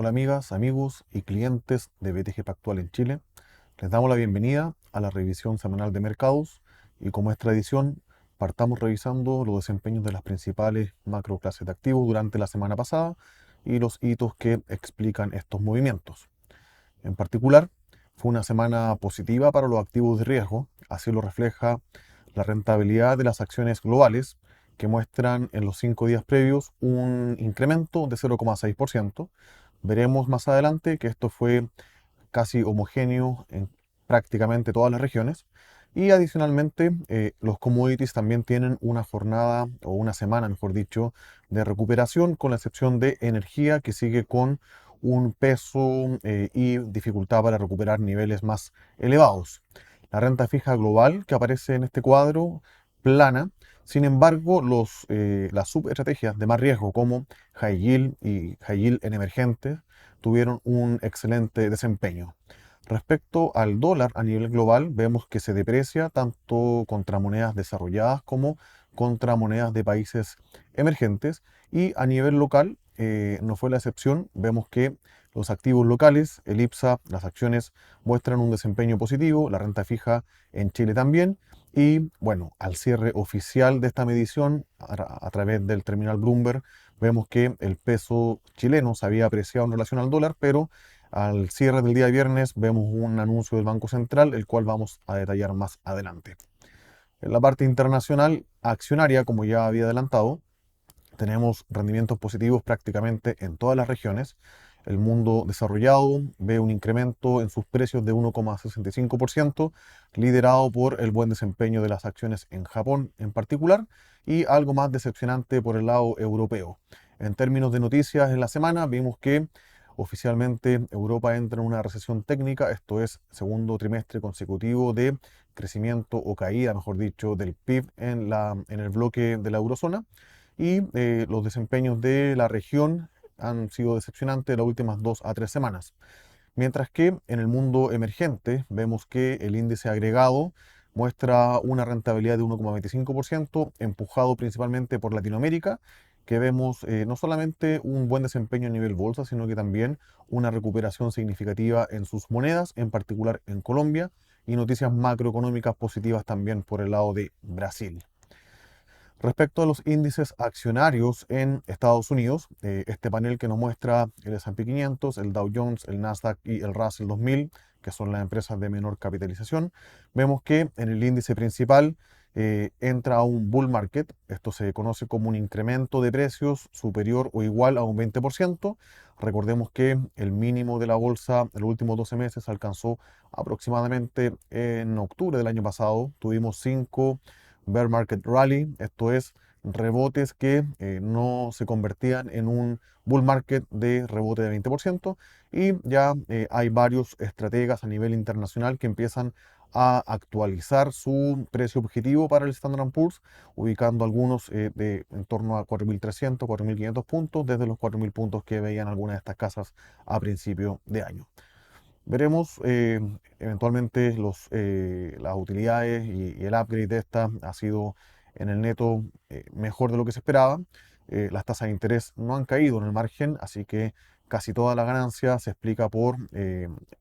Hola amigas, amigos y clientes de BTG Pactual en Chile. Les damos la bienvenida a la revisión semanal de mercados y como es tradición, partamos revisando los desempeños de las principales macro clases de activos durante la semana pasada y los hitos que explican estos movimientos. En particular, fue una semana positiva para los activos de riesgo, así lo refleja la rentabilidad de las acciones globales, que muestran en los 5 días previos un incremento de 0,6%. Veremos más adelante que esto fue casi homogéneo en prácticamente todas las regiones. Y adicionalmente, los commodities también tienen una jornada o una semana, mejor dicho, de recuperación, con la excepción de energía, que sigue con un peso y dificultad para recuperar niveles más elevados. La renta fija global que aparece en este cuadro plana. Sin embargo, las subestrategias de más riesgo como High Yield y High Yield en emergentes tuvieron un excelente desempeño. Respecto al dólar a nivel global, vemos que se deprecia tanto contra monedas desarrolladas como contra monedas de países emergentes, y a nivel local no fue la excepción. Vemos que los activos locales, el IPSA, las acciones muestran un desempeño positivo, la renta fija en Chile también. Y bueno, al cierre oficial de esta medición, a través del terminal Bloomberg, vemos que el peso chileno se había apreciado en relación al dólar, pero al cierre del día de viernes vemos un anuncio del Banco Central, el cual vamos a detallar más adelante. En la parte internacional accionaria, como ya había adelantado, tenemos rendimientos positivos prácticamente en todas las regiones. El mundo desarrollado ve un incremento en sus precios de 1,65%, liderado por el buen desempeño de las acciones en Japón en particular, y algo más decepcionante por el lado europeo. En términos de noticias en la semana, vimos que oficialmente Europa entra en una recesión técnica, esto es segundo trimestre consecutivo de crecimiento o caída, mejor dicho, del PIB en el bloque de la eurozona. Y los desempeños de la región han sido decepcionantes las últimas 2 a 3 semanas. Mientras que en el mundo emergente vemos que el índice agregado muestra una rentabilidad de 1,25%, empujado principalmente por Latinoamérica, que vemos no solamente un buen desempeño a nivel bolsa, sino que también una recuperación significativa en sus monedas, en particular en Colombia, y noticias macroeconómicas positivas también por el lado de Brasil. Respecto a los índices accionarios en Estados Unidos, este panel que nos muestra el S&P 500, el Dow Jones, el Nasdaq y el Russell 2000, que son las empresas de menor capitalización, vemos que en el índice principal entra un bull market. Esto se conoce como un incremento de precios superior o igual a un 20%. Recordemos que el mínimo de la bolsa en los últimos 12 meses alcanzó aproximadamente en octubre del año pasado. Tuvimos 5 bear market rally, esto es rebotes que no se convertían en un bull market de rebote de 20%, y ya hay varios estrategas a nivel internacional que empiezan a actualizar su precio objetivo para el Standard Poor's, ubicando algunos de en torno a 4.300, 4.500 puntos, desde los 4.000 puntos que veían algunas de estas casas a principio de año. Veremos eventualmente las utilidades y el upgrade de esta ha sido en el neto mejor de lo que se esperaba. Las tasas de interés no han caído en el margen, así que casi toda la ganancia se explica por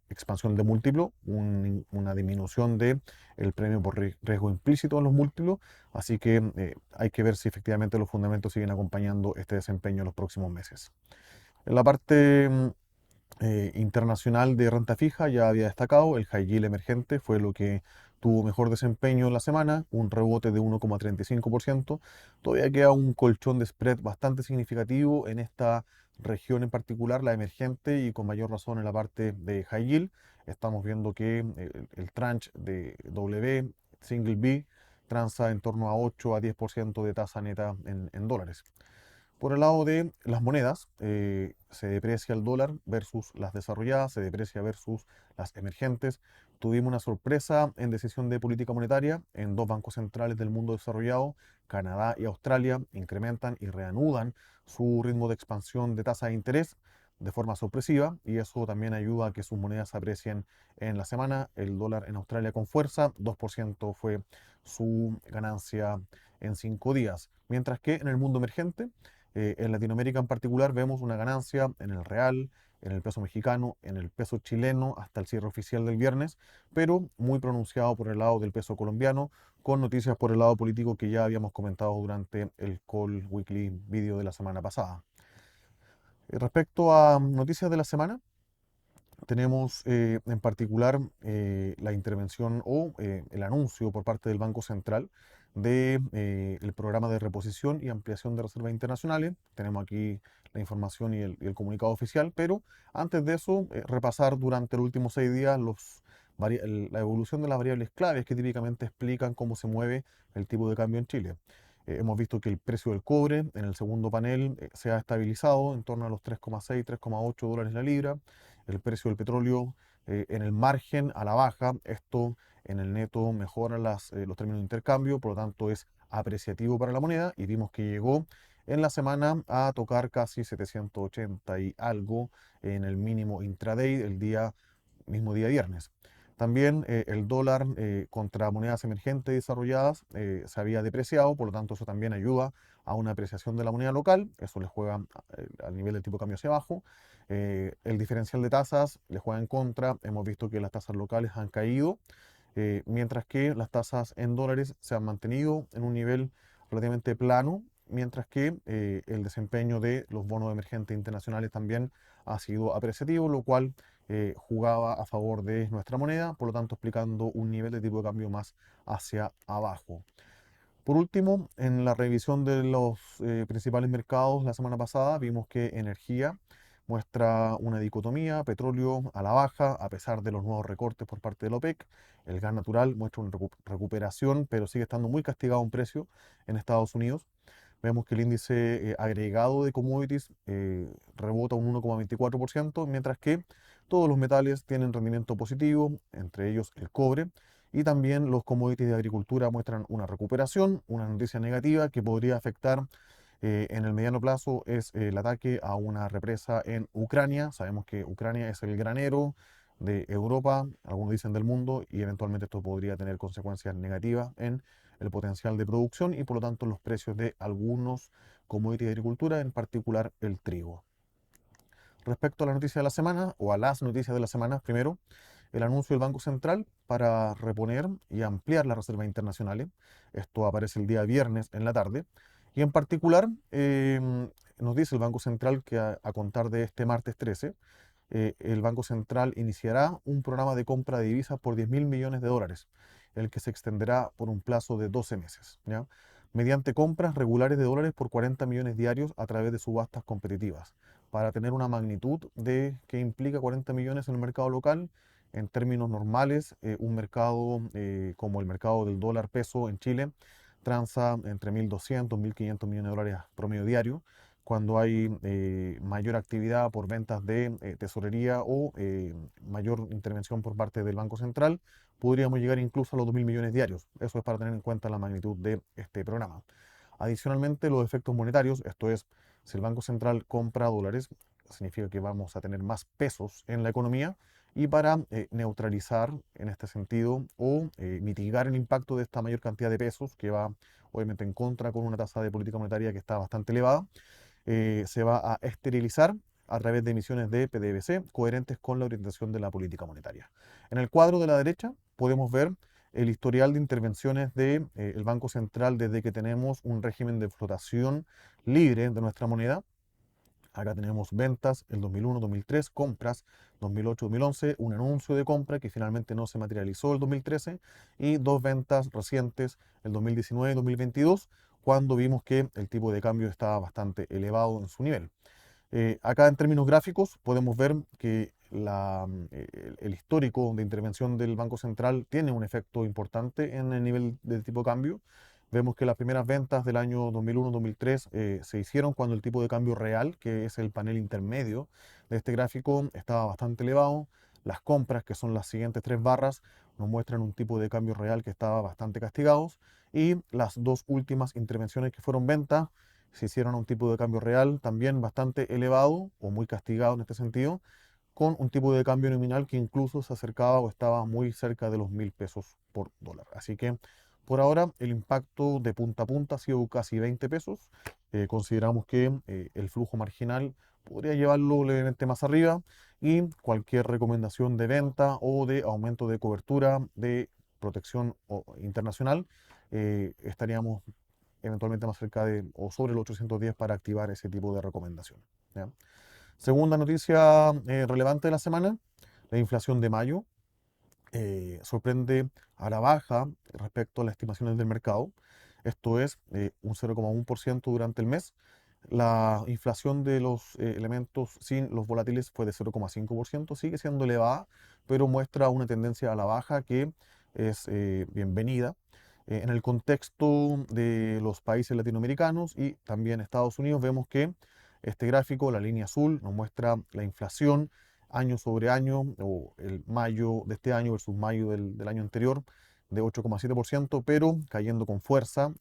expansión de múltiplo, una disminución de el premio por riesgo implícito en los múltiplos, así que hay que ver si efectivamente los fundamentos siguen acompañando este desempeño en los próximos meses. En la parte internacional de renta fija ya había destacado, el high yield emergente fue lo que tuvo mejor desempeño en la semana, un rebote de 1,35%. Todavía queda un colchón de spread bastante significativo en esta región en particular, la emergente, y con mayor razón en la parte de high yield. Estamos viendo que el tranche de W, single B, transa en torno a 8 a 10% de tasa neta en dólares. Por el lado de las monedas, se deprecia el dólar versus las desarrolladas, se deprecia versus las emergentes. Tuvimos una sorpresa en decisión de política monetaria en dos bancos centrales del mundo desarrollado. Canadá y Australia incrementan y reanudan su ritmo de expansión de tasa de interés de forma sorpresiva, y eso también ayuda a que sus monedas se aprecien en la semana. El dólar en Australia con fuerza, 2% fue su ganancia en 5 días. Mientras que en el mundo emergente, en Latinoamérica en particular vemos una ganancia en el real, en el peso mexicano, en el peso chileno hasta el cierre oficial del viernes, pero muy pronunciado por el lado del peso colombiano, con noticias por el lado político que ya habíamos comentado durante el Call Weekly Video de la semana pasada. Respecto a noticias de la semana, tenemos en particular la intervención o el anuncio por parte del Banco Central de el programa de reposición y ampliación de reservas internacionales. Tenemos aquí la información y el comunicado oficial, pero antes de eso, repasar durante los últimos 6 días la evolución de las variables claves que típicamente explican cómo se mueve el tipo de cambio en Chile. Hemos visto que el precio del cobre en el segundo panel se ha estabilizado en torno a los 3,6, 3,8 dólares la libra. El precio del petróleo en el margen a la baja. Esto en el neto mejora los términos de intercambio, por lo tanto es apreciativo para la moneda y vimos que llegó en la semana a tocar casi 780 y algo en el mínimo intraday el mismo día viernes. También el dólar contra monedas emergentes y desarrolladas se había depreciado, por lo tanto eso también ayuda a una apreciación de la moneda local, eso le juega al nivel del tipo de cambio hacia abajo. El diferencial de tasas le juega en contra, hemos visto que las tasas locales han caído, mientras que las tasas en dólares se han mantenido en un nivel relativamente plano, mientras que el desempeño de los bonos emergentes internacionales también ha sido apreciativo, lo cual jugaba a favor de nuestra moneda, por lo tanto explicando un nivel de tipo de cambio más hacia abajo. Por último, en la revisión de los principales mercados la semana pasada vimos que energía muestra una dicotomía, petróleo a la baja a pesar de los nuevos recortes por parte de la OPEC, el gas natural muestra una recuperación pero sigue estando muy castigado en precio en Estados Unidos. Vemos que el índice agregado de commodities rebota un 1,24%, mientras que todos los metales tienen rendimiento positivo, entre ellos el cobre, y también los commodities de agricultura muestran una recuperación. Una noticia negativa que podría afectar en el mediano plazo es el ataque a una represa en Ucrania. Sabemos que Ucrania es el granero de Europa, algunos dicen del mundo, y eventualmente esto podría tener consecuencias negativas en el potencial de producción y por lo tanto los precios de algunos commodities de agricultura, en particular el trigo. Respecto a la noticia de la semana, o a las noticias de la semana, primero, el anuncio del Banco Central para reponer y ampliar las reservas internacionales. Esto aparece el día viernes en la tarde. Y en particular, nos dice el Banco Central que a contar de este martes 13, el Banco Central iniciará un programa de compra de divisas por 10 mil millones de dólares, el que se extenderá por un plazo de 12 meses, ¿ya? Mediante compras regulares de dólares por 40 millones diarios a través de subastas competitivas, para tener una magnitud de que implica 40 millones en el mercado local. En términos normales, un mercado como el mercado del dólar peso en Chile transa entre 1.200 1.500 millones de dólares promedio diario. Cuando hay mayor actividad por ventas de tesorería o mayor intervención por parte del Banco Central, podríamos llegar incluso a los 2.000 millones diarios. Eso es para tener en cuenta la magnitud de este programa. Adicionalmente, los efectos monetarios, esto es, si el Banco Central compra dólares, significa que vamos a tener más pesos en la economía y para neutralizar en este sentido o mitigar el impacto de esta mayor cantidad de pesos que va obviamente en contra con una tasa de política monetaria que está bastante elevada, se va a esterilizar a través de emisiones de PDVC coherentes con la orientación de la política monetaria. En el cuadro de la derecha podemos ver el historial de intervenciones del Banco Central desde que tenemos un régimen de flotación libre de nuestra moneda. Acá tenemos ventas el 2001-2003, compras 2008-2011, un anuncio de compra que finalmente no se materializó el 2013 y dos ventas recientes el 2019-2022, cuando vimos que el tipo de cambio estaba bastante elevado en su nivel. Acá en términos gráficos podemos ver que el histórico de intervención del Banco Central tiene un efecto importante en el nivel del tipo de cambio. Vemos que las primeras ventas del año 2001-2003 se hicieron cuando el tipo de cambio real, que es el panel intermedio de este gráfico, estaba bastante elevado. Las compras, que son las siguientes tres barras, nos muestran un tipo de cambio real que estaba bastante castigado. Y las dos últimas intervenciones que fueron ventas se hicieron a un tipo de cambio real también bastante elevado o muy castigado en este sentido, con un tipo de cambio nominal que incluso se acercaba o estaba muy cerca de los 1.000 pesos por dólar. Así que por ahora el impacto de punta a punta ha sido casi 20 pesos. Consideramos que el flujo marginal podría llevarlo levemente más arriba y cualquier recomendación de venta o de aumento de cobertura de protección internacional, estaríamos eventualmente más cerca de o sobre los 810 para activar ese tipo de recomendación. ¿Ya? Segunda noticia relevante de la semana, la inflación de mayo sorprende a la baja respecto a las estimaciones del mercado. Esto es un 0,1% durante el mes. La inflación de los elementos sin los volátiles fue de 0,5%, sigue siendo elevada, pero muestra una tendencia a la baja que es bienvenida. En el contexto de los países latinoamericanos y también Estados Unidos, vemos que este gráfico, la línea azul, nos muestra la inflación año sobre año, o el mayo de este año versus mayo del año anterior, de 8,7%, pero cayendo con fuerza,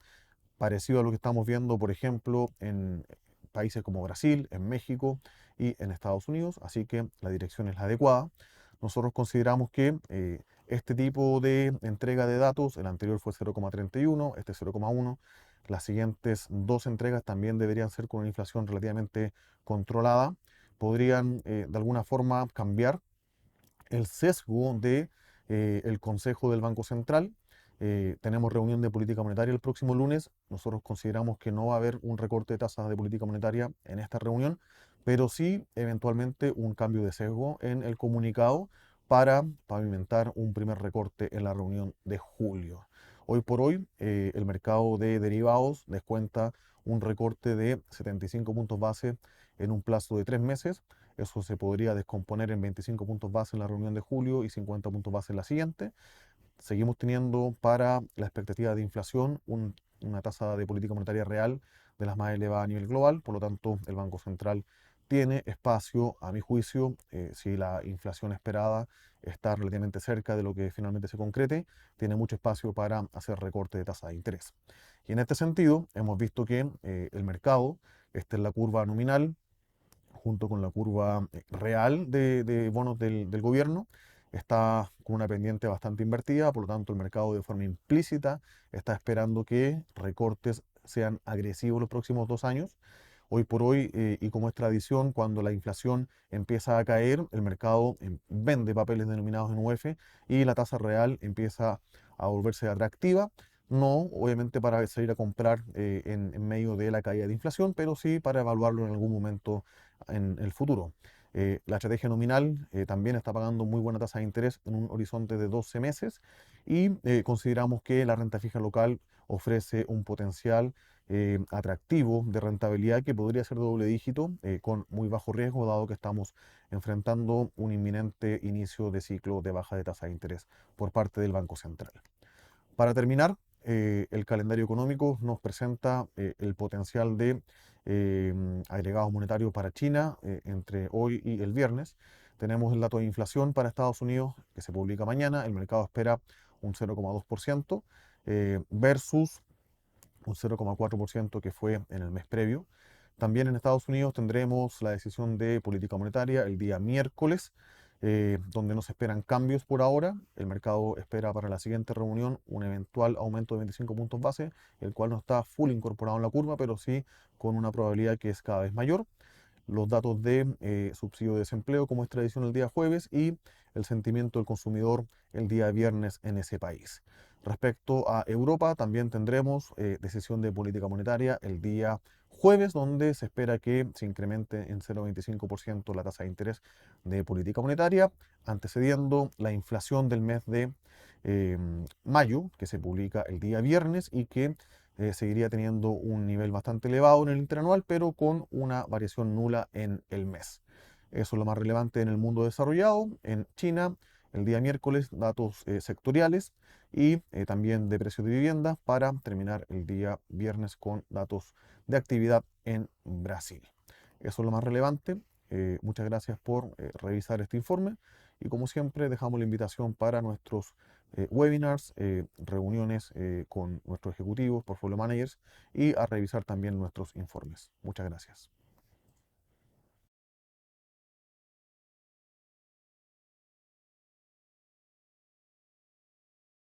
parecido a lo que estamos viendo, por ejemplo, en países como Brasil, en México y en Estados Unidos, así que la dirección es la adecuada. Nosotros consideramos que este tipo de entrega de datos, el anterior fue 0,31, este 0,1, las siguientes dos entregas también deberían ser con una inflación relativamente controlada, podrían de alguna forma cambiar el sesgo de el Consejo del Banco Central. Tenemos reunión de política monetaria el próximo lunes. Nosotros consideramos que no va a haber un recorte de tasas de política monetaria en esta reunión, pero sí eventualmente un cambio de sesgo en el comunicado para pavimentar un primer recorte en la reunión de julio. Hoy por hoy, el mercado de derivados descuenta un recorte de 75 puntos base en un plazo de 3 meses. Eso se podría descomponer en 25 puntos base en la reunión de julio y 50 puntos base en la siguiente. Seguimos teniendo para la expectativa de inflación una tasa de política monetaria real de las más elevadas a nivel global. Por lo tanto, el Banco Central tiene espacio, a mi juicio, si la inflación esperada está relativamente cerca de lo que finalmente se concrete, tiene mucho espacio para hacer recorte de tasa de interés. Y en este sentido, hemos visto que el mercado, esta es la curva nominal, junto con la curva real de bonos del gobierno, está con una pendiente bastante invertida, por lo tanto el mercado de forma implícita está esperando que recortes sean agresivos los próximos 2 años. Hoy por hoy, y como es tradición, cuando la inflación empieza a caer, el mercado vende papeles denominados en UF y la tasa real empieza a volverse atractiva. No, obviamente para salir a comprar en medio de la caída de inflación, pero sí para evaluarlo en algún momento en el futuro. La estrategia nominal también está pagando muy buena tasa de interés en un horizonte de 12 meses y consideramos que la renta fija local ofrece un potencial atractivo de rentabilidad que podría ser de doble dígito con muy bajo riesgo, dado que estamos enfrentando un inminente inicio de ciclo de baja de tasa de interés por parte del Banco Central. Para terminar, el calendario económico nos presenta el potencial de agregados monetarios para China entre hoy y el viernes. Tenemos el dato de inflación para Estados Unidos que se publica mañana. El mercado espera un 0,2% versus un 0,4% que fue en el mes previo. También en Estados Unidos tendremos la decisión de política monetaria el día miércoles, donde no se esperan cambios por ahora. El mercado espera para la siguiente reunión un eventual aumento de 25 puntos base, el cual no está full incorporado en la curva, pero sí con una probabilidad que es cada vez mayor. Los datos de subsidio de desempleo, como es tradición el día jueves, y el sentimiento del consumidor el día viernes en ese país. Respecto a Europa, también tendremos decisión de política monetaria el día jueves, donde se espera que se incremente en 0,25% la tasa de interés de política monetaria, antecediendo la inflación del mes de eh, mayo, que se publica el día viernes y que seguiría teniendo un nivel bastante elevado en el interanual, pero con una variación nula en el mes. Eso es lo más relevante en el mundo desarrollado. En China, el día miércoles, datos sectoriales y también de precios de vivienda para terminar el día viernes con datos de actividad en Brasil. Eso es lo más relevante. Muchas gracias por revisar este informe y como siempre dejamos la invitación para nuestros webinars, reuniones con nuestros ejecutivos, portfolio managers y a revisar también nuestros informes. Muchas gracias.